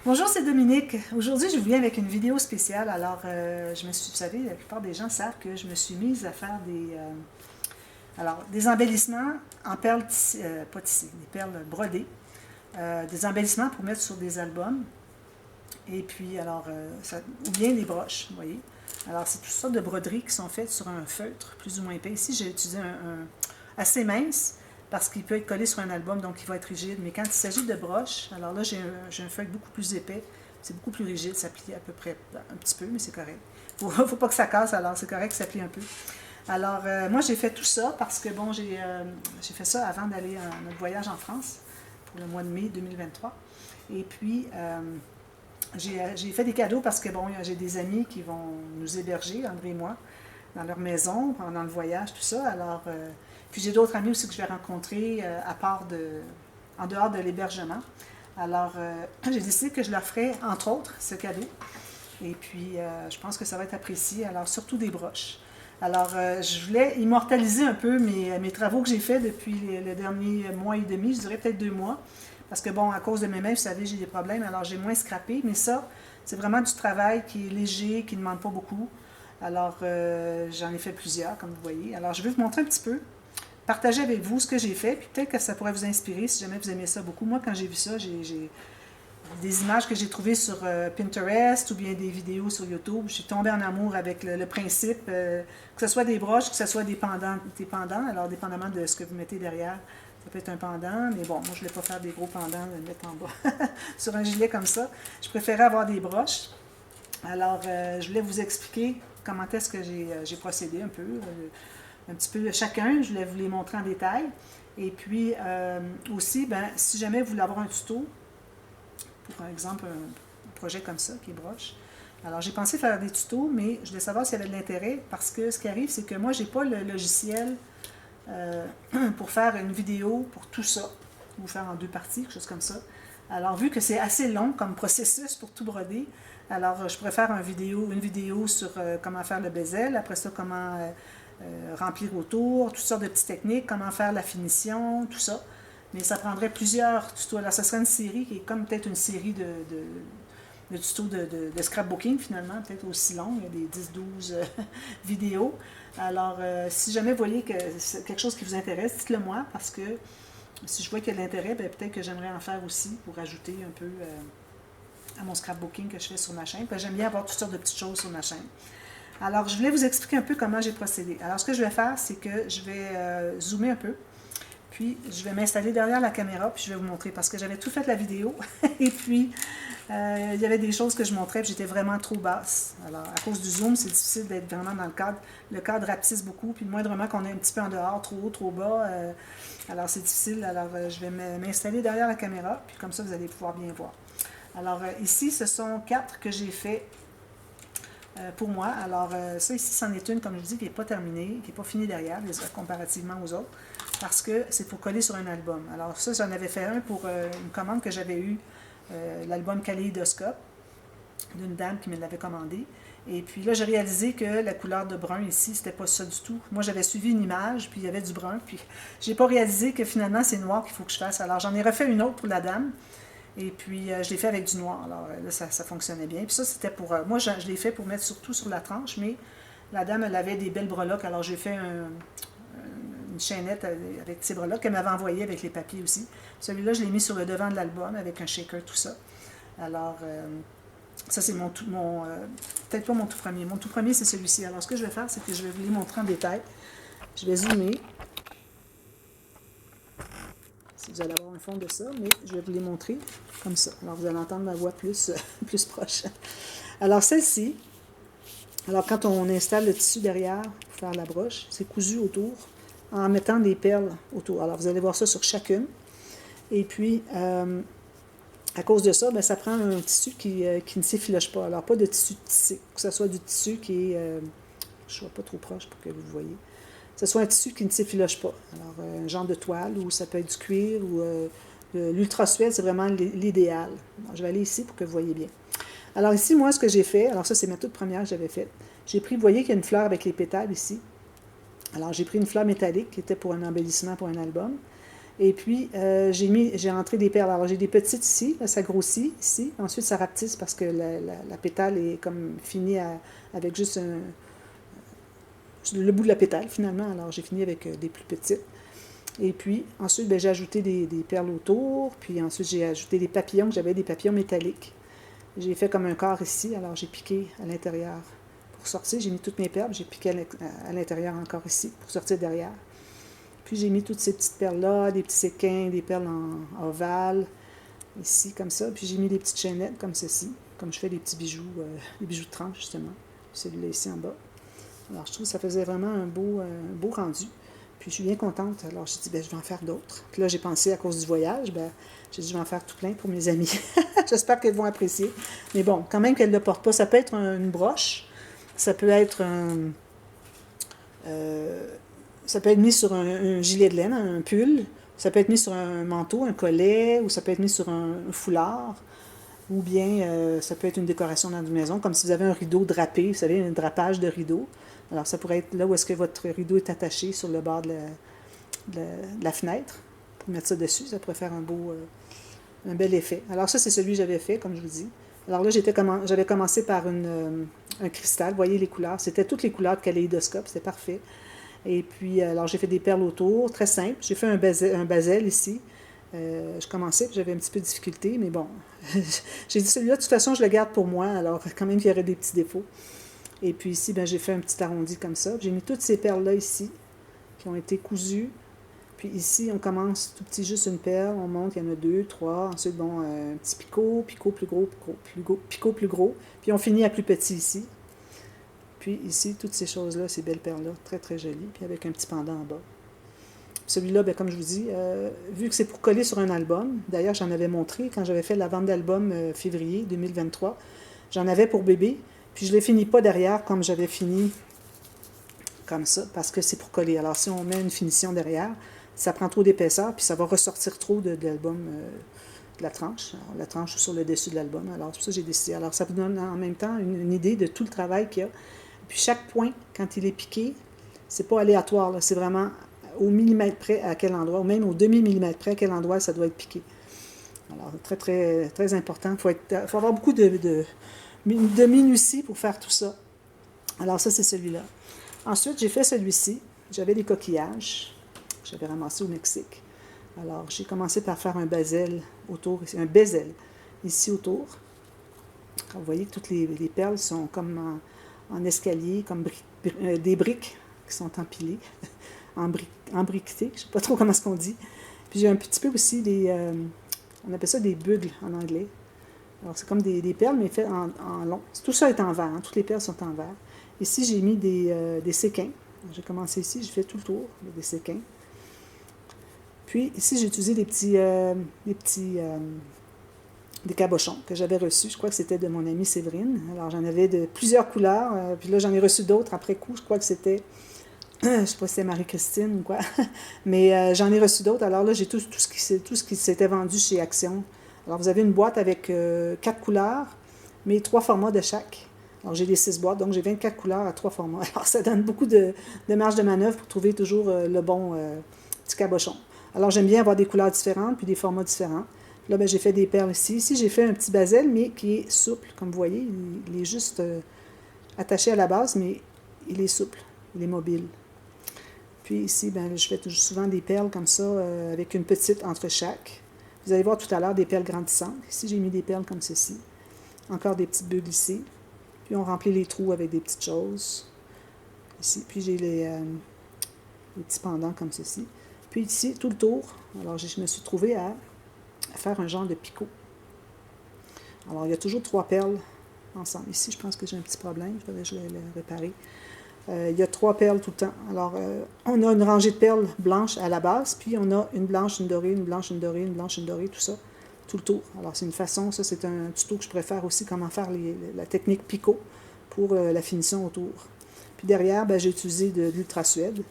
Bonjour, c'est Dominique. Aujourd'hui, je vous viens avec une vidéo spéciale. Alors, vous savez, la plupart des gens savent que je me suis mise à faire des embellissements en perles, pas tissées, des perles brodées, des embellissements pour mettre sur des albums. Et puis, ou bien des broches, vous voyez. Alors, c'est toutes sortes de broderies qui sont faites sur un feutre, plus ou moins épais. Ici, j'ai utilisé un assez mince, parce qu'il peut être collé sur un album, donc il va être rigide. Mais quand il s'agit de broches, alors là, j'ai un feutre beaucoup plus épais, c'est beaucoup plus rigide, ça plie à peu près un petit peu, mais c'est correct. Il ne faut pas que ça casse, alors c'est correct que ça plie un peu. Alors, moi, j'ai fait tout ça parce que, bon, j'ai fait ça avant d'aller à notre voyage en France, pour le mois de mai 2023. Et puis, j'ai fait des cadeaux parce que, bon, j'ai des amis qui vont nous héberger, André et moi, dans leur maison, pendant le voyage, tout ça. Alors, puis j'ai d'autres amis aussi que je vais rencontrer en dehors de l'hébergement. Alors, j'ai décidé que je leur ferais, entre autres, ce cadeau. Et puis, je pense que ça va être apprécié. Alors, surtout des broches. Alors, je voulais immortaliser un peu mes travaux que j'ai faits depuis le dernier mois et demi, je dirais peut-être 2 mois. Parce que, bon, à cause de mes mains, vous savez, j'ai des problèmes, alors j'ai moins scrappé. Mais ça, c'est vraiment du travail qui est léger, qui ne demande pas beaucoup. Alors, j'en ai fait plusieurs, comme vous voyez. Alors, je vais vous montrer un petit peu, partager avec vous ce que j'ai fait, puis peut-être que ça pourrait vous inspirer si jamais vous aimez ça beaucoup. Moi, quand j'ai vu ça, j'ai des images que j'ai trouvées sur Pinterest ou bien des vidéos sur YouTube. Je suis tombée en amour avec le principe, que ce soit des broches, que ce soit des pendants, alors dépendamment de ce que vous mettez derrière. Ça peut être un pendant, mais bon, moi je ne voulais pas faire des gros pendants, le mettre en bas sur un gilet comme ça. Je préférais avoir des broches. Alors, je voulais vous expliquer comment est-ce que j'ai procédé un peu, un petit peu chacun. Je voulais vous les montrer en détail. Et puis, aussi, si jamais vous voulez avoir un tuto, pour par exemple un projet comme ça, qui est broche. Alors, j'ai pensé faire des tutos, mais je voulais savoir s'il y avait de l'intérêt, parce que ce qui arrive, c'est que moi, je n'ai pas le logiciel pour faire une vidéo pour tout ça, ou faire en 2 parties, quelque chose comme ça. Alors, vu que c'est assez long comme processus pour tout broder, alors je pourrais faire une vidéo sur comment faire le bezel, après ça, comment remplir autour, toutes sortes de petites techniques, comment faire la finition, tout ça. Mais ça prendrait plusieurs tutos. Alors, ce serait une série qui est comme peut-être une série de tutos de scrapbooking, finalement, peut-être aussi long, il y a des 10-12 vidéos. Alors, si jamais vous voyez que c'est quelque chose qui vous intéresse, dites-le moi, parce que si je vois qu'il y a de l'intérêt, peut-être que j'aimerais en faire aussi pour ajouter un peu à mon scrapbooking que je fais sur ma chaîne. J'aime bien avoir toutes sortes de petites choses sur ma chaîne. Alors, je voulais vous expliquer un peu comment j'ai procédé. Alors, ce que je vais faire, c'est que je vais zoomer un peu. Puis, je vais m'installer derrière la caméra, puis je vais vous montrer, parce que j'avais tout fait la vidéo, et puis, il y avait des choses que je montrais, puis j'étais vraiment trop basse. Alors, à cause du zoom, c'est difficile d'être vraiment dans le cadre. Le cadre rapetisse beaucoup, puis le moindrement qu'on est un petit peu en dehors, trop haut, trop bas, alors c'est difficile. Alors, je vais m'installer derrière la caméra, puis comme ça, vous allez pouvoir bien voir. Alors, ici, ce sont 4 que j'ai fait pour moi. Alors, ça ici, c'en est une, comme je vous dis, qui n'est pas terminée, qui n'est pas finie derrière, comparativement aux autres, parce que c'est pour coller sur un album. Alors ça, j'en avais fait un pour une commande que j'avais eue, l'album Kaléidoscope, d'une dame qui me l'avait commandé. Et puis là, j'ai réalisé que la couleur de brun ici, c'était pas ça du tout. Moi, j'avais suivi une image, puis il y avait du brun, puis j'ai pas réalisé que finalement, c'est noir qu'il faut que je fasse. Alors, j'en ai refait une autre pour la dame, et puis je l'ai fait avec du noir. Alors là, ça fonctionnait bien. Puis ça, c'était pour... moi, je l'ai fait pour mettre surtout sur la tranche, mais la dame, elle avait des belles breloques, alors j'ai fait une chaînette avec ces breloques qu'elle m'avait envoyé avec les papiers aussi. Celui-là, je l'ai mis sur le devant de l'album avec un shaker, tout ça. Alors, ça, c'est peut-être pas mon tout premier. Mon tout premier, c'est celui-ci. Alors, ce que je vais faire, c'est que je vais vous les montrer en détail. Je vais zoomer. Si vous allez avoir un fond de ça, mais je vais vous les montrer comme ça. Alors, vous allez entendre ma voix plus proche. Alors, celle-ci, alors quand on installe le tissu derrière pour faire la broche, c'est cousu autour en mettant des perles autour. Alors, vous allez voir ça sur chacune. Et puis, à cause de ça, ça prend un tissu qui ne s'effiloche pas. Alors, pas de tissu tissé, que ce soit du tissu qui est... je ne sois pas trop proche pour que vous voyez. Que ce soit un tissu qui ne s'effiloche pas. Alors, un genre de toile, ou ça peut être du cuir, ou l'ultra-suède, c'est vraiment l'idéal. Je vais aller ici pour que vous voyez bien. Alors ici, moi, ce que j'ai fait, alors ça, c'est ma toute première que j'avais faite. J'ai pris, vous voyez qu'il y a une fleur avec les pétales ici. Alors, j'ai pris une fleur métallique qui était pour un embellissement pour un album. Et puis, j'ai rentré des perles. Alors, j'ai des petites ici, là, ça grossit ici. Ensuite, ça rapetisse parce que la pétale est comme finie avec juste le bout de la pétale, finalement. Alors, j'ai fini avec des plus petites. Et puis, ensuite, ben, j'ai ajouté des perles autour. Puis ensuite, j'ai ajouté des papillons. J'avais des papillons métalliques. J'ai fait comme un corps ici. Alors, j'ai piqué à l'intérieur. Pour sortir, j'ai mis toutes mes perles. J'ai piqué à l'intérieur encore ici pour sortir derrière. Puis j'ai mis toutes ces petites perles-là, des petits séquins, des perles en ovale, ici, comme ça. Puis j'ai mis des petites chaînettes comme ceci, comme je fais des petits bijoux, des bijoux de tranche, justement. Celui-là ici en bas. Alors je trouve que ça faisait vraiment un beau rendu. Puis je suis bien contente. Alors j'ai dit, ben, je vais en faire d'autres. Puis là, j'ai pensé, à cause du voyage, ben, j'ai dit, je vais en faire tout plein pour mes amis. J'espère qu'elles vont apprécier. Mais bon, quand même qu'elles ne le portent pas. Ça peut être une broche, ça peut être ça peut être mis sur un gilet de laine, un pull. Ça peut être mis sur un manteau, un collet, ou ça peut être mis sur un foulard. Ou bien ça peut être une décoration dans une maison, comme si vous avez un rideau drapé, vous savez, un drapage de rideau. Alors ça pourrait être là où est-ce que votre rideau est attaché sur le bord de la fenêtre. Pour mettre ça dessus, ça pourrait faire un bel effet. Alors ça, c'est celui que j'avais fait, comme je vous dis. Alors là, j'avais commencé par un cristal. Vous voyez les couleurs. C'était toutes les couleurs de kaléidoscope. C'était parfait. Et puis, alors j'ai fait des perles autour, très simple. J'ai fait un basel ici. Je commençais, puis j'avais un petit peu de difficulté, mais bon. J'ai dit celui-là, de toute façon, je le garde pour moi, alors quand même, il y aurait des petits défauts. Et puis ici, ben, j'ai fait un petit arrondi comme ça. J'ai mis toutes ces perles-là ici, qui ont été cousues. Puis ici, on commence tout petit, juste une perle, on monte, il y en a 2, 3. Ensuite, bon, un petit picot plus gros, picot plus gros. Puis on finit à plus petit ici. Puis ici, toutes ces choses-là, ces belles perles-là, très très jolies, puis avec un petit pendant en bas. Celui-là, ben, comme je vous dis, vu que c'est pour coller sur un album, d'ailleurs j'en avais montré quand j'avais fait la vente d'album février 2023, j'en avais pour bébé, puis je ne les finis pas derrière comme j'avais fini comme ça, parce que c'est pour coller. Alors si on met une finition derrière, ça prend trop d'épaisseur, puis ça va ressortir trop de l'album, de la tranche. Alors, la tranche sur le dessus de l'album. Alors c'est pour ça que j'ai décidé. Alors ça vous donne en même temps une idée de tout le travail qu'il y a. Puis chaque point, quand il est piqué, c'est pas aléatoire, là, c'est vraiment au millimètre près à quel endroit, ou même au demi-millimètre près à quel endroit ça doit être piqué. Alors, très, très, très important. Il faut avoir beaucoup de minutie pour faire tout ça. Alors, ça, c'est celui-là. Ensuite, j'ai fait celui-ci. J'avais des coquillages. J'avais ramassé au Mexique. Alors, j'ai commencé par faire un bezel autour, un bezel ici autour. Alors, vous voyez que toutes les perles sont comme en escalier, comme des briques qui sont empilées, embriquetées, je ne sais pas trop comment est-ce qu'on dit. Puis j'ai un petit peu aussi on appelle ça des bugles en anglais. Alors c'est comme des perles, mais faites en long. Tout ça est en verre, hein, toutes les perles sont en verre. Ici, j'ai mis des séquins. J'ai commencé ici, j'ai fait tout le tour, des séquins. Puis ici, j'ai utilisé des cabochons que j'avais reçus. Je crois que c'était de mon amie Séverine. Alors, j'en avais de plusieurs couleurs. Puis là, j'en ai reçu d'autres après coup. Je crois que c'était, je ne sais pas si c'était Marie-Christine ou quoi. Mais j'en ai reçu d'autres. Alors là, j'ai tout ce qui s'était vendu chez Action. Alors, vous avez une boîte avec 4 couleurs, mais 3 formats de chaque. Alors, j'ai les 6 boîtes, donc j'ai 24 couleurs à 3 formats. Alors, ça donne beaucoup de marge de manœuvre pour trouver toujours le bon petit cabochon. Alors, j'aime bien avoir des couleurs différentes, puis des formats différents. Là, ben, j'ai fait des perles ici. Ici, j'ai fait un petit basel, mais qui est souple. Comme vous voyez, il est juste attaché à la base, mais il est souple, il est mobile. Puis ici, ben, je fais souvent des perles comme ça, avec une petite entre chaque. Vous allez voir tout à l'heure des perles grandissantes. Ici, j'ai mis des perles comme ceci. Encore des petites bulles ici. Puis on remplit les trous avec des petites choses. Ici, puis j'ai les petits pendants comme ceci. Puis ici, tout le tour, alors je me suis trouvée à faire un genre de picot. Alors, il y a toujours 3 perles ensemble. Ici, je pense que j'ai un petit problème. Il faudrait que je le réparer. Il y a 3 perles tout le temps. Alors, on a une rangée de perles blanches à la base, puis on a une blanche, une dorée, une blanche, une dorée, une blanche, une dorée, tout ça, tout le tour. Alors, c'est une façon, ça, c'est un tuto que je pourrais faire aussi, comment faire la technique picot pour la finition autour. Puis derrière, ben, j'ai utilisé de l'ultra-suède.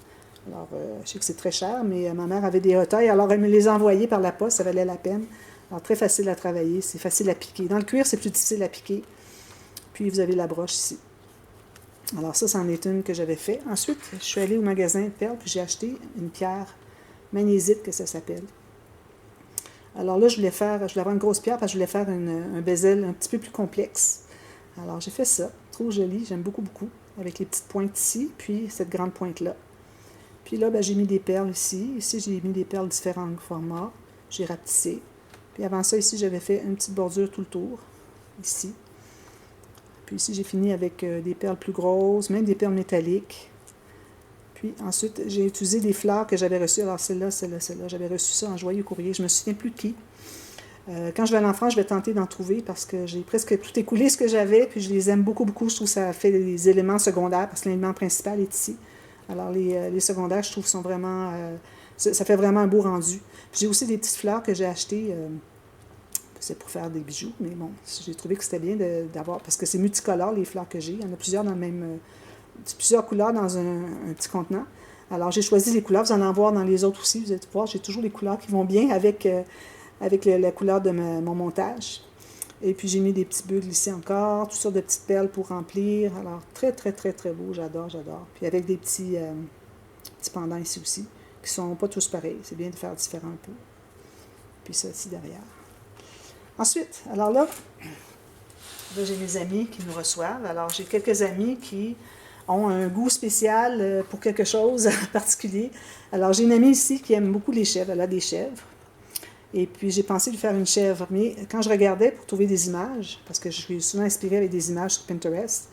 Alors, je sais que c'est très cher, mais ma mère avait des retailles, alors elle me les envoyait par la poste, ça valait la peine. Alors, très facile à travailler, c'est facile à piquer. Dans le cuir, c'est plus difficile à piquer. Puis, vous avez la broche ici. Alors, ça, c'en est une que j'avais fait. Ensuite, je suis allée au magasin de perles, puis j'ai acheté une pierre magnésite, que ça s'appelle. Alors là, je voulais avoir une grosse pierre parce que je voulais faire un bezel un petit peu plus complexe. Alors j'ai fait ça, trop joli, j'aime beaucoup, beaucoup, avec les petites pointes ici, puis cette grande pointe-là. Puis là, ben, j'ai mis des perles ici. Ici, j'ai mis des perles différents formats. J'ai rapetissé. Puis avant ça, ici, j'avais fait une petite bordure tout le tour, ici. Puis ici, j'ai fini avec des perles plus grosses, même des perles métalliques. Puis ensuite, j'ai utilisé des fleurs que j'avais reçues. Alors celle-là, celle-là, celle-là, j'avais reçu ça en joyeux courrier. Je me souviens plus de qui. Quand je vais aller en France, je vais tenter d'en trouver parce que j'ai presque tout écoulé ce que j'avais, puis je les aime beaucoup, beaucoup. Je trouve que ça fait des éléments secondaires parce que l'élément principal est ici. Alors les secondaires, je trouve, sont vraiment... ça fait vraiment un beau rendu. J'ai aussi des petites fleurs que j'ai achetées. C'est pour faire des bijoux, mais bon, j'ai trouvé que c'était bien d'avoir... Parce que c'est multicolore, les fleurs que j'ai. Il y en a plusieurs dans le même... plusieurs couleurs dans un petit contenant. Alors j'ai choisi les couleurs. Vous allez en voir dans les autres aussi. Vous allez voir, j'ai toujours les couleurs qui vont bien avec la couleur de mon montage. Et puis j'ai mis des petits bugles ici encore, toutes sortes de petites perles pour remplir. Alors très, très, très, très beau. J'adore, j'adore. Puis avec des petits pendants ici aussi, qui sont pas tous pareils. C'est bien de faire différent un peu. Puis ça ici derrière. Ensuite, alors là j'ai mes amis qui nous reçoivent. Alors j'ai quelques amis qui ont un goût spécial pour quelque chose en particulier. Alors j'ai une amie ici qui aime beaucoup les chèvres. Elle a des chèvres. Et puis, j'ai pensé de faire une chèvre. Mais quand je regardais pour trouver des images, parce que je suis souvent inspirée avec des images sur Pinterest,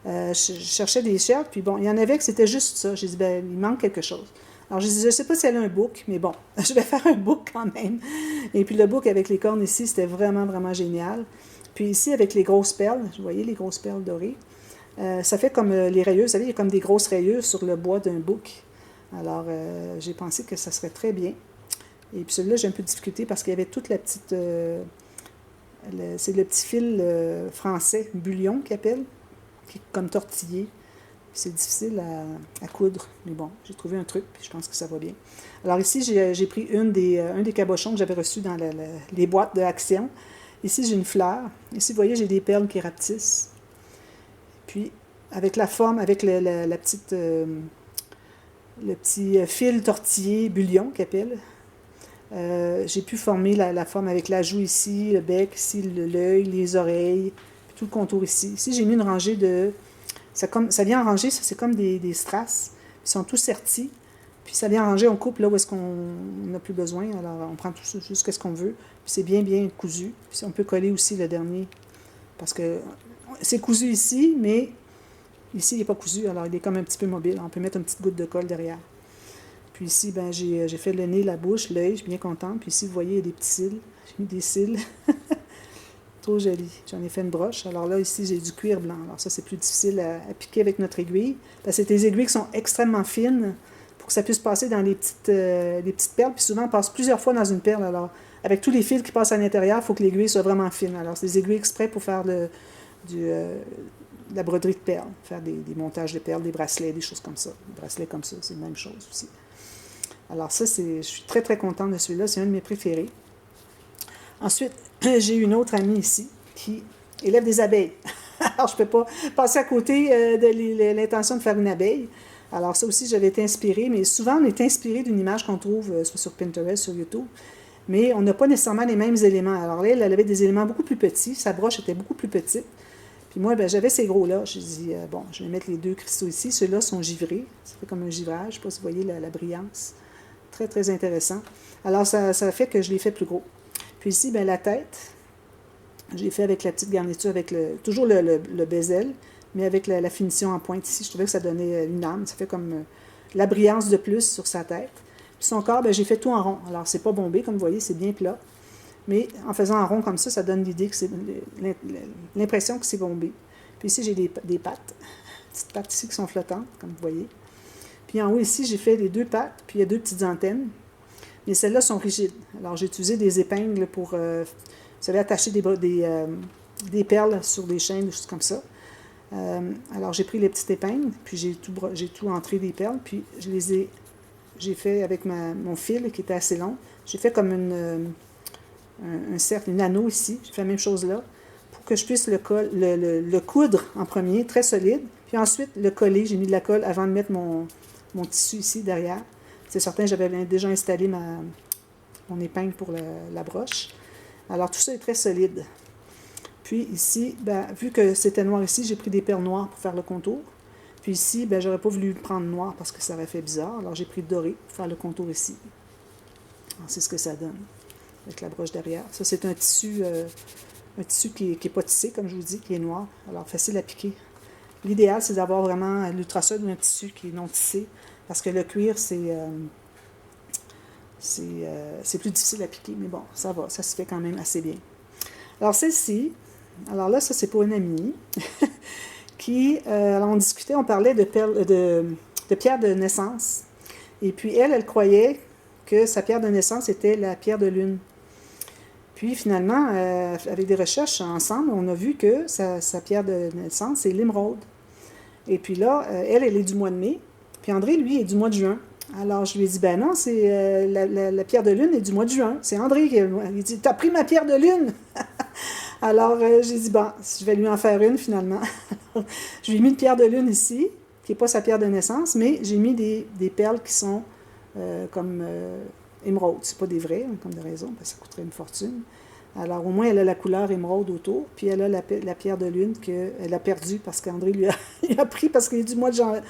je cherchais des chèvres, puis bon, il y en avait que c'était juste ça. J'ai dit, ben, il manque quelque chose. Alors, je dis, je ne sais pas si elle a un book, mais bon, je vais faire un book quand même. Et puis, le book avec les cornes ici, c'était vraiment, vraiment génial. Puis ici, avec les grosses perles, vous voyez les grosses perles dorées, ça fait comme les rayures. Vous savez, il y a comme des grosses rayures sur le bois d'un book. Alors, j'ai pensé que ça serait très bien. Et puis celui-là, j'ai un peu de difficulté parce qu'il y avait toute la petite... c'est le petit fil français, bullion qu'ils appellent, qui est comme tortillé. C'est difficile à coudre, mais bon, j'ai trouvé un truc, puis je pense que ça va bien. Alors ici, j'ai pris un des cabochons que j'avais reçus dans les boîtes de Action. Ici, j'ai une fleur. Ici, vous voyez, j'ai des perles qui rapetissent. Puis, avec la forme, avec la petite... le petit fil tortillé, bullion qu'ils appellent, j'ai pu former la forme avec la joue ici, le bec ici, l'œil, les oreilles, puis tout le contour ici. Ici, j'ai mis une rangée de... Ça vient en rangée, ça c'est comme des strass. Ils sont tous sertis. Puis ça vient en rangée, on coupe là où est-ce qu'on n'a plus besoin. Alors on prend tout juste ce qu'on veut. Puis c'est bien, bien cousu. Puis on peut coller aussi le dernier. Parce que c'est cousu ici, mais ici il n'est pas cousu. Alors il est comme un petit peu mobile. On peut mettre une petite goutte de colle derrière. Puis ici, ben, j'ai fait le nez, la bouche, l'œil, je suis bien contente. Puis ici, vous voyez, il y a des petits cils. J'ai mis des cils. Trop joli. J'en ai fait une broche. Alors là, ici, j'ai du cuir blanc. Alors ça, c'est plus difficile à piquer avec notre aiguille. Parce que c'est des aiguilles qui sont extrêmement fines pour que ça puisse passer dans les petites perles. Puis souvent, on passe plusieurs fois dans une perle. Alors, avec tous les fils qui passent à l'intérieur, il faut que l'aiguille soit vraiment fine. Alors, c'est des aiguilles exprès pour faire de la broderie de perles. Faire des montages de perles, des bracelets, des choses comme ça. Des bracelets comme ça, c'est la même chose aussi. Alors ça, je suis très, très contente de celui-là. C'est un de mes préférés. Ensuite, j'ai une autre amie ici qui élève des abeilles. Alors, je ne peux pas passer à côté de l'intention de faire une abeille. Alors ça aussi, j'avais été inspirée. Mais souvent, on est inspiré d'une image qu'on trouve soit sur Pinterest, sur YouTube. Mais on n'a pas nécessairement les mêmes éléments. Alors là, elle avait des éléments beaucoup plus petits. Sa broche était beaucoup plus petite. Puis moi, ben, j'avais ces gros-là. J'ai dit, bon, je vais mettre les deux cristaux ici. Ceux-là sont givrés. Ça fait comme un givrage. Je ne sais pas si vous voyez la brillance. Très, très intéressant. Alors, ça fait que je l'ai fait plus gros. Puis ici, ben, la tête, je l'ai fait avec la petite garniture, avec toujours le bezel, mais avec la finition en pointe ici. Je trouvais que ça donnait une âme. Ça fait comme la brillance de plus sur sa tête. Puis son corps, ben, j'ai fait tout en rond. Alors, c'est pas bombé, comme vous voyez, c'est bien plat. Mais en faisant en rond comme ça donne l'idée que c'est l'impression que c'est bombé. Puis ici, j'ai des pattes. Petites pattes ici qui sont flottantes, comme vous voyez. Puis en haut ici, j'ai fait les deux pattes, puis il y a deux petites antennes. Mais celles-là sont rigides. Alors j'ai utilisé des épingles pour, vous savez, attacher des perles sur des chaînes, des choses comme ça. Alors j'ai pris les petites épingles, puis j'ai tout entré des perles, puis j'ai fait avec mon fil qui était assez long. J'ai fait comme un cercle, une anneau ici. J'ai fait la même chose là, pour que je puisse le coudre en premier, très solide. Puis ensuite, le coller. J'ai mis de la colle avant de mettre mon tissu ici derrière. C'est certain, j'avais déjà installé ma mon épingle pour la broche. Alors, tout ça est très solide. Puis ici, ben, vu que c'était noir ici, j'ai pris des perles noires pour faire le contour. Puis ici, ben, j'aurais pas voulu prendre noir parce que ça aurait fait bizarre. Alors, j'ai pris doré pour faire le contour ici. C'est ce que ça donne avec la broche derrière. Ça, c'est un tissu qui est pas tissé, comme je vous dis, qui est noir. Alors, facile à piquer. L'idéal, c'est d'avoir vraiment l'ultrasol ou un tissu qui est non tissé, parce que le cuir, c'est plus difficile à piquer. Mais bon, ça va, ça se fait quand même assez bien. Alors, celle-ci, alors là, ça, c'est pour une amie qui, alors on discutait, on parlait de pierre de naissance. Et puis, elle croyait que sa pierre de naissance était la pierre de lune. Puis finalement, avec des recherches ensemble, on a vu que sa pierre de naissance, c'est l'émeraude. Et puis là, elle est du mois de mai, puis André, lui, est du mois de juin. Alors je lui ai dit, ben non, c'est la pierre de lune est du mois de juin. C'est André qui il dit, t'as pris ma pierre de lune? Alors j'ai dit, bon, je vais lui en faire une finalement. Je lui ai mis une pierre de lune ici, qui n'est pas sa pierre de naissance, mais j'ai mis des perles qui sont comme émeraude. C'est pas des vrais, hein, comme de raison, parce que ça coûterait une fortune. Alors, au moins, elle a la couleur émeraude autour, puis elle a la pierre de lune qu'elle a perdue parce qu'André lui a pris parce qu'il est du mois de juin.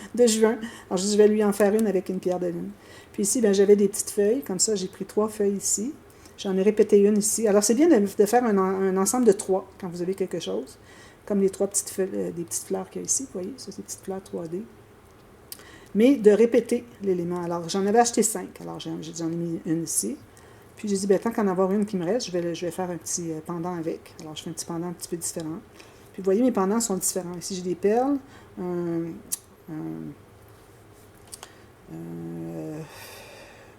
Alors, je vais lui en faire une avec une pierre de lune. Puis ici, ben, j'avais des petites feuilles, comme ça, j'ai pris 3 feuilles ici. J'en ai répété une ici. Alors, c'est bien de faire un ensemble de 3 quand vous avez quelque chose, comme les 3 petites feuilles, des petites fleurs qu'il y a ici. Vous voyez, ça, c'est des petites fleurs 3D. Mais de répéter l'élément. Alors, j'en avais acheté 5. Alors, j'en ai mis une ici. Puis, j'ai dit, ben, tant qu'en avoir une qui me reste, je vais faire un petit pendant avec. Alors, je fais un petit pendant un petit peu différent. Puis, vous voyez, mes pendants sont différents. Ici, j'ai des perles,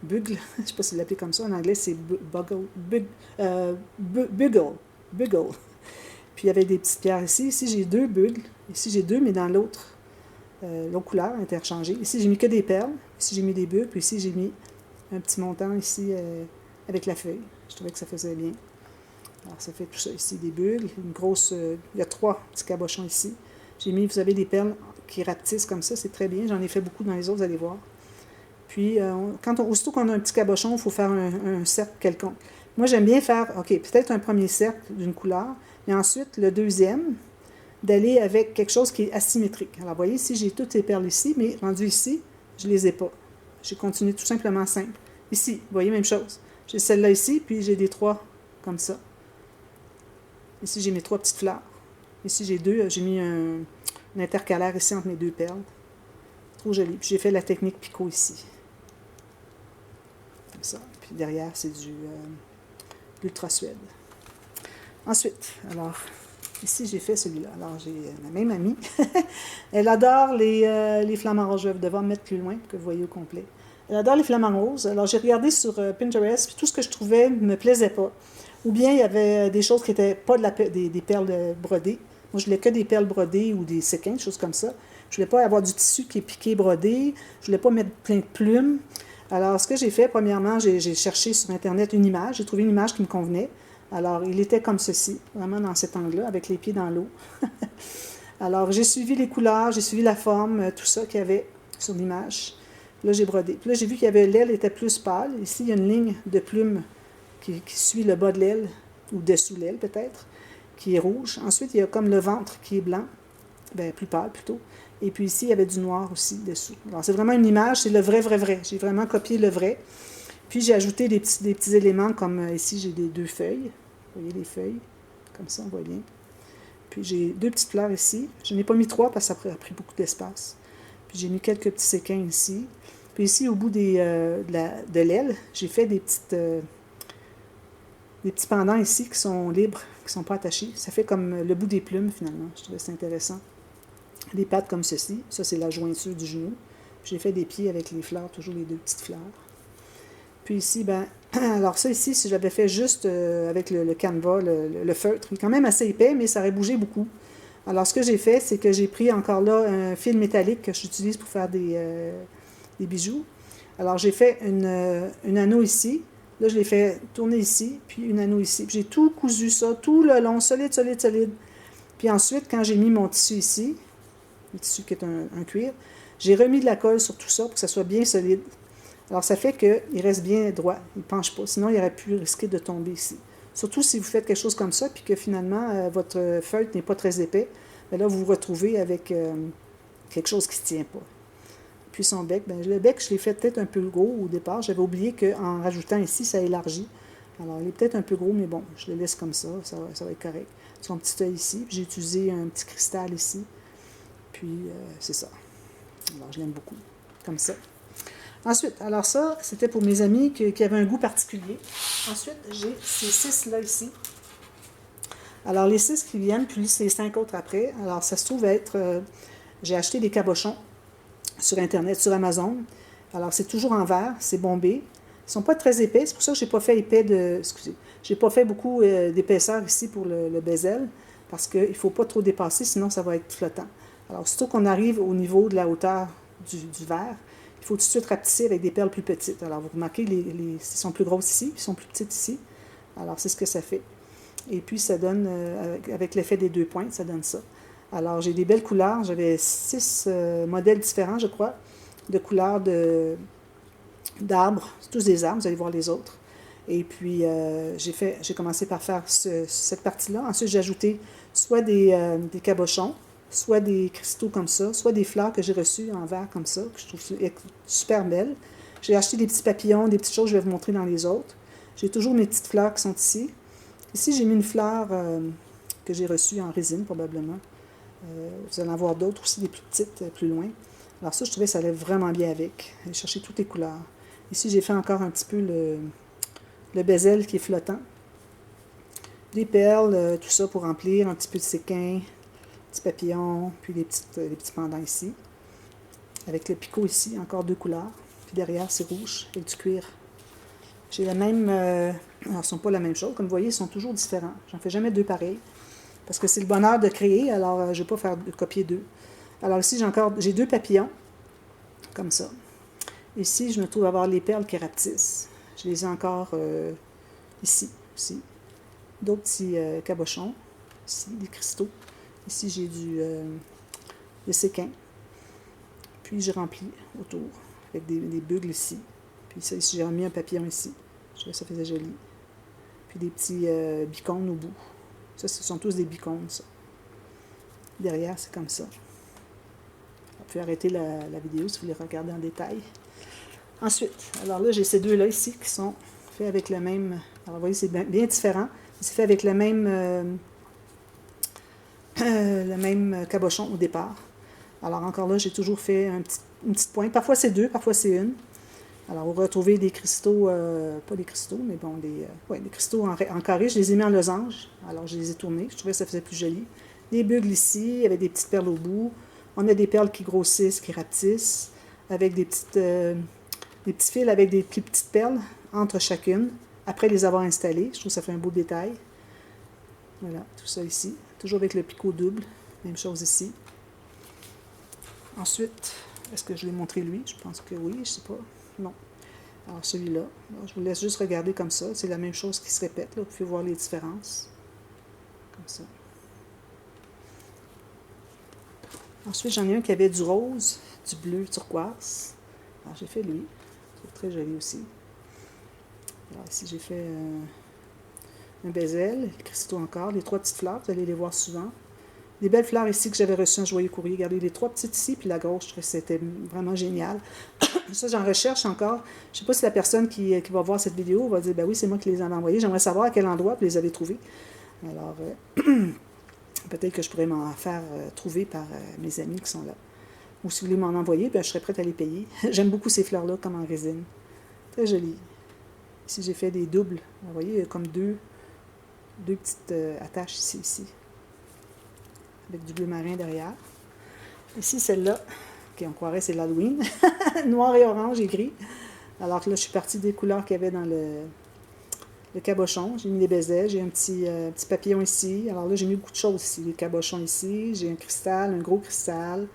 bugle, je ne sais pas si vous l'appelez comme ça. En anglais, c'est bugle. Puis, il y avait des petites pierres ici. Ici, j'ai 2 bugles. Ici, j'ai 2, mais dans l'autre couleur interchangée. Ici, j'ai mis que des perles. Ici, j'ai mis des bugles. Puis ici, j'ai mis un petit montant ici avec la feuille. Je trouvais que ça faisait bien. Alors, ça fait tout ça ici, des bugles. Une grosse... il y a 3 petits cabochons ici. J'ai mis, vous avez des perles qui rapetissent comme ça. C'est très bien. J'en ai fait beaucoup dans les autres, vous allez voir. Puis, aussitôt qu'on a un petit cabochon, il faut faire un cercle quelconque. Moi, j'aime bien faire, OK, peut-être un premier cercle d'une couleur, mais ensuite, le deuxième, d'aller avec quelque chose qui est asymétrique. Alors, vous voyez, ici, j'ai toutes ces perles ici, mais rendu ici, je ne les ai pas. J'ai continué tout simplement simple. Ici, vous voyez, même chose. J'ai celle-là ici, puis j'ai des 3 comme ça. Ici, j'ai mes 3 petites fleurs. Ici, j'ai mis un intercalaire ici entre mes 2 perles. Trop joli. Puis j'ai fait la technique picot ici. Comme ça. Puis derrière, c'est de l'ultra suède. Ensuite, alors... Ici, j'ai fait celui-là. Alors, j'ai ma même amie. Elle adore les flamants roses. Je vais devoir me mettre plus loin pour que vous voyez au complet. Elle adore les flamants roses. Alors, j'ai regardé sur Pinterest, puis tout ce que je trouvais ne me plaisait pas. Ou bien, il y avait des choses qui n'étaient pas des perles brodées. Moi, je voulais que des perles brodées ou des séquins, des choses comme ça. Je ne voulais pas avoir du tissu qui est piqué brodé. Je ne voulais pas mettre plein de plumes. Alors, ce que j'ai fait, premièrement, j'ai cherché sur Internet une image. J'ai trouvé une image qui me convenait. Alors, il était comme ceci, vraiment dans cet angle-là, avec les pieds dans l'eau. Alors, j'ai suivi les couleurs, j'ai suivi la forme, tout ça qu'il y avait sur l'image. Là, j'ai brodé. Puis là, j'ai vu qu'il y avait l'aile était plus pâle. Ici, il y a une ligne de plume qui suit le bas de l'aile, ou dessous l'aile peut-être, qui est rouge. Ensuite, il y a comme le ventre qui est blanc, bien, plus pâle plutôt. Et puis ici, il y avait du noir aussi dessous. Alors, c'est vraiment une image, c'est le vrai. J'ai vraiment copié le vrai. Puis, j'ai ajouté des petits éléments comme ici, j'ai des 2 feuilles. Vous voyez les feuilles, comme ça, on voit bien. Puis j'ai 2 petites fleurs ici. Je n'ai pas mis 3 parce que ça a pris beaucoup d'espace. Puis j'ai mis quelques petits séquins ici. Puis ici, au bout de l'aile, j'ai fait des petits pendants ici qui sont libres, qui ne sont pas attachés. Ça fait comme le bout des plumes, finalement. Je trouvais ça intéressant. Des pattes comme ceci. Ça, c'est la jointure du genou. J'ai fait des pieds avec les fleurs, toujours les 2 petites fleurs. Puis ici, ben, alors ça ici, si j'avais fait juste avec le canevas, le feutre, il est quand même assez épais, mais ça aurait bougé beaucoup. Alors ce que j'ai fait, c'est que j'ai pris encore là un fil métallique que j'utilise pour faire des bijoux. Alors j'ai fait une anneau ici, là je l'ai fait tourner ici, puis une anneau ici. Puis j'ai tout cousu ça, tout le long, solide. Puis ensuite, quand j'ai mis mon tissu ici, le tissu qui est un cuir, j'ai remis de la colle sur tout ça pour que ça soit bien solide. Alors, ça fait qu'il reste bien droit, il ne penche pas. Sinon, il aurait pu risquer de tomber ici. Surtout si vous faites quelque chose comme ça, puis que finalement, votre feutre n'est pas très épais, bien là, vous vous retrouvez avec quelque chose qui ne tient pas. Puis son bec, bien, le bec, je l'ai fait peut-être un peu gros au départ. J'avais oublié qu'en rajoutant ici, ça élargit. Alors, il est peut-être un peu gros, mais bon, je le laisse comme ça, ça va être correct. Son petit œil ici, puis j'ai utilisé un petit cristal ici. Puis, c'est ça. Alors, je l'aime beaucoup, comme ça. Ensuite, alors ça, c'était pour mes amis qui avaient un goût particulier. Ensuite, j'ai ces 6-là ici. Alors, les 6 qui viennent, puis les 5 autres après. Alors, ça se trouve être... j'ai acheté des cabochons sur Internet, sur Amazon. Alors, c'est toujours en verre, c'est bombé. Ils ne sont pas très épais, c'est pour ça que je n'ai pas fait épais de... Excusez. J'ai pas fait beaucoup d'épaisseur ici pour le bezel, parce qu'il ne faut pas trop dépasser, sinon ça va être flottant. Alors, surtout qu'on arrive au niveau de la hauteur du verre, il faut tout de suite rapetisser avec des perles plus petites. Alors, vous remarquez, ils sont plus grosses ici, ils sont plus petites ici. Alors, c'est ce que ça fait. Et puis, ça donne, avec l'effet des 2 pointes, ça donne ça. Alors, j'ai des belles couleurs. J'avais 6 modèles différents, je crois, de couleurs d'arbres. C'est tous des arbres, vous allez voir les autres. Et puis, j'ai commencé par faire cette partie-là. Ensuite, j'ai ajouté soit des cabochons, soit des cristaux comme ça, soit des fleurs que j'ai reçues en verre comme ça, que je trouve super belles. J'ai acheté des petits papillons, des petites choses, je vais vous montrer dans les autres. J'ai toujours mes petites fleurs qui sont ici. Ici, j'ai mis une fleur que j'ai reçue en résine, probablement. Vous allez en voir d'autres aussi, des plus petites, plus loin. Alors ça, je trouvais que ça allait vraiment bien avec. J'ai cherché toutes les couleurs. Ici, j'ai fait encore un petit peu le bezel qui est flottant. Des perles, tout ça pour remplir, un petit peu de séquin, petits papillons, puis les petits pendants ici. Avec le picot ici, encore 2 couleurs. Puis derrière, c'est rouge, avec du cuir. J'ai la même... alors, ils ne sont pas la même chose. Comme vous voyez, ils sont toujours différents. J'en fais jamais 2 pareils. Parce que c'est le bonheur de créer, alors je ne vais pas faire copier 2. Alors ici, j'ai 2 papillons, comme ça. Ici, je me trouve avoir les perles qui rapetissent. Je les ai encore ici aussi. D'autres petits cabochons. Ici, des cristaux. Ici, j'ai des séquins. Puis, j'ai rempli autour avec des bugles ici. Puis ça, ici, j'ai remis un papillon ici. Je trouvais que ça faisait joli. Puis des petits bicônes au bout. Ça, ce sont tous des bicônes, ça. Derrière, c'est comme ça. Vous pouvez arrêter la vidéo si vous voulez regarder en détail. Ensuite, alors là, j'ai ces 2-là ici qui sont faits avec le même... Alors, vous voyez, c'est bien différent. C'est fait avec le même cabochon au départ. Alors, encore là, j'ai toujours fait une petite pointe. Parfois, c'est 2, parfois, c'est 1. Alors, vous retrouvez des cristaux, pas des cristaux, mais bon, des cristaux en carré. Je les ai mis en losange. Alors, je les ai tournés. Je trouvais que ça faisait plus joli. Des bugles ici, avec des petites perles au bout. On a des perles qui grossissent, qui rapetissent, avec des petits fils avec des plus petites perles entre chacune, après les avoir installées. Je trouve que ça fait un beau détail. Voilà, tout ça ici. Toujours avec le picot double. Même chose ici. Ensuite, est-ce que je l'ai montré lui? Je pense que oui, je ne sais pas. Non. Alors celui-là, je vous laisse juste regarder comme ça. C'est la même chose qui se répète. Là. Vous pouvez voir les différences. Comme ça. Ensuite, j'en ai un qui avait du rose, du bleu turquoise. Alors j'ai fait lui. C'est très joli aussi. Alors ici, j'ai fait un bezel, les cristaux encore, les 3 petites fleurs, vous allez les voir souvent. Des belles fleurs ici que j'avais reçues en joyeux courrier. Regardez, les 3 petites ici, puis la grosse, je trouvais que c'était vraiment génial. Ça, j'en recherche encore. Je ne sais pas si la personne qui va voir cette vidéo va dire, ben oui, c'est moi qui les en ai envoyées. J'aimerais savoir à quel endroit vous les avez trouvés. Alors, peut-être que je pourrais m'en faire trouver par mes amis qui sont là. Ou si vous voulez m'en envoyer, ben, je serais prête à les payer. J'aime beaucoup ces fleurs-là, comme en résine. Très jolies. Ici, j'ai fait des doubles. Vous voyez, comme deux petites attaches ici. Avec du bleu marin derrière. Ici, celle-là, on croirait c'est l'Halloween. Noir et orange et gris. Alors là, je suis partie des couleurs qu'il y avait dans le cabochon. J'ai mis des baisers. J'ai un petit papillon ici. Alors là, j'ai mis beaucoup de choses ici. Les cabochons ici. J'ai un cristal, un gros cristal.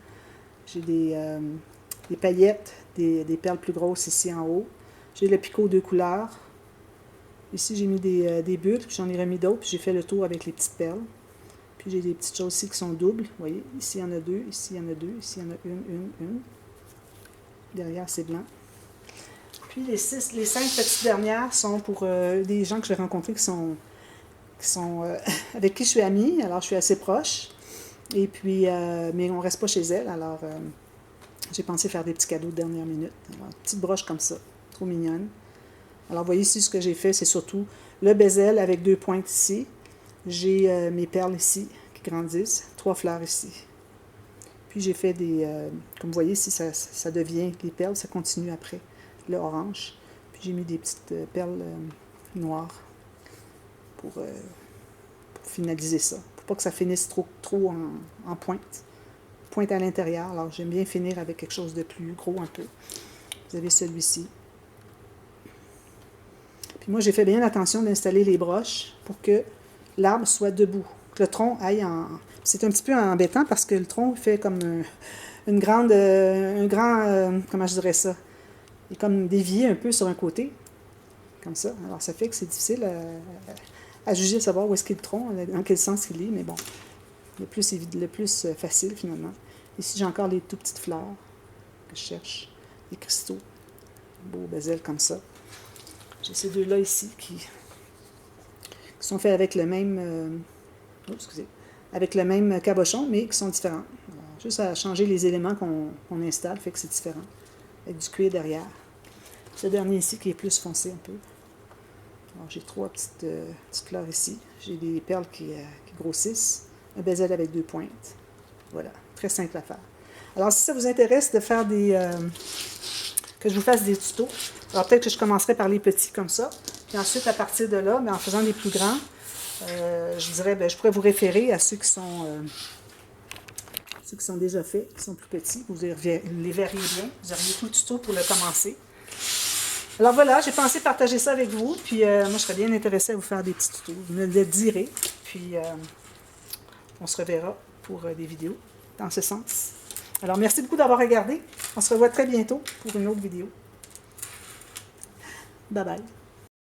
J'ai des paillettes, des perles plus grosses ici en haut. J'ai le picot 2 couleurs. Ici, j'ai mis des bulles, puis j'en ai remis d'autres, puis j'ai fait le tour avec les petites perles. Puis j'ai des petites choses ici qui sont doubles. Vous voyez, ici, il y en a 2, ici, il y en a 2, ici, il y en a une. Derrière, c'est blanc. Puis les 5 petites dernières sont pour des gens que j'ai rencontrés avec qui je suis amie, alors je suis assez proche. Et puis, mais on ne reste pas chez elle, alors j'ai pensé faire des petits cadeaux de dernière minute. Alors, petite broche comme ça, trop mignonne. Alors, vous voyez ici, ce que j'ai fait, c'est surtout le bezel avec 2 pointes ici. J'ai mes perles ici qui grandissent, 3 fleurs ici. Puis j'ai fait comme vous voyez ici, ça devient, les perles, ça continue après, le orange. Puis j'ai mis des petites perles noires pour finaliser ça, pour pas que ça finisse trop en pointe à l'intérieur. Alors j'aime bien finir avec quelque chose de plus gros un peu. Vous avez celui-ci. Puis moi j'ai fait bien attention d'installer les broches pour que l'arbre soit debout, que le tronc aille en... C'est un petit peu embêtant parce que le tronc fait comme un grand, comment je dirais ça, il est comme dévié un peu sur un côté, comme ça. Alors ça fait que c'est difficile à juger, à savoir où est-ce qu'il est le tronc, dans quel sens il est, mais bon, le plus facile finalement. Ici j'ai encore les tout petites fleurs que je cherche, les cristaux, beau bezel comme ça. J'ai ces deux-là ici qui sont faits avec le même... avec le même cabochon, mais qui sont différents. Alors, juste à changer les éléments qu'on installe, fait que c'est différent. Avec du cuir derrière. Ce dernier ici qui est plus foncé un peu. Alors, j'ai 3 petites fleurs ici. J'ai des perles qui grossissent. Un bezel avec 2 pointes. Voilà, très simple à faire. Alors, si ça vous intéresse de faire que je vous fasse des tutos, alors peut-être que je commencerai par les petits comme ça. Puis ensuite, à partir de là, en faisant des plus grands, je dirais, je pourrais vous référer à ceux qui sont déjà faits, qui sont plus petits. Vous les verriez bien. Vous auriez tout le tuto pour le commencer. Alors voilà, j'ai pensé partager ça avec vous. Puis moi, je serais bien intéressée à vous faire des petits tutos. Vous me le direz. Puis on se reverra pour des vidéos dans ce sens. Alors merci beaucoup d'avoir regardé. On se revoit très bientôt pour une autre vidéo. Bye bye.